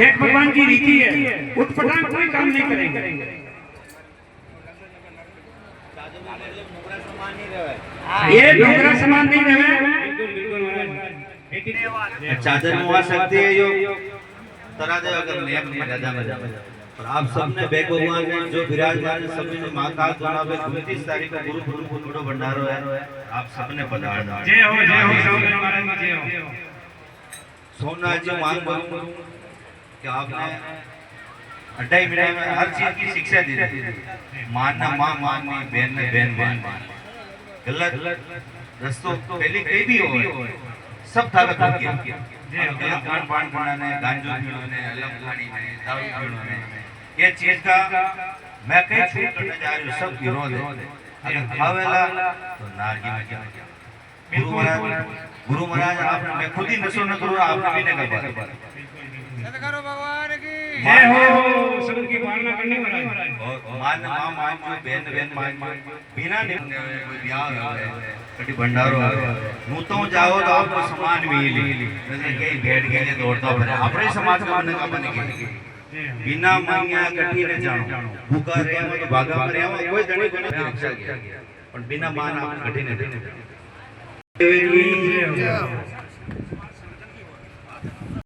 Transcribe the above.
जेठ भगवान की रीति है, उठपटांग कोई काम नहीं करेंगे। ये डोंगरा समान नहीं रहे। चादर मुआ सकती है यो तराजू अगर नेम में राजा में। और आप सबने बेग भगवान में जो विराजमान सभी ने महाकाल द्वारा 29 तारीख को गुरु गुरु गुरु भंडारो है, आप सबने पधारना। जय हो स्वामी महाराज की जय हो। सोमनाथ जी मांग करूं कि आपने 2.5 महीने में हर चीज की शिक्षा दी थी। मानना मां माननी, बहन ने बहन माननी, गलत रस्तों पहले कहीं भी हो सब ताकत होगी। गलत खान पान बनाने, गांजो पीने, अलग खानी में, दारू पीने, ये चीज का मैं कहीं छूट करने जा रही हूँ, सब विरोध है। अगर खावेला तो नारगी में क्या गुरु महाराज आपने, मैं खुद ही नशो न करूँ, आपने भी नहीं कर पाए। सदगुरु भगवान की जय हो। सबकी की पालना करने वाला मान मां मान जो बहन मान बिना कोई ब्याह है कटी भंडारो है नु तो जाओ तो आपको समान मिली जैसे कई भेड़ के लिए दौड़ता फिरे अपने समाज में बनने का बने के बिना मांगिया कटी ने जानो भूखा रहे हो तो भागा में रहे हो कोई जने को नहीं रक्षा किया और बिना मान आप कटी ने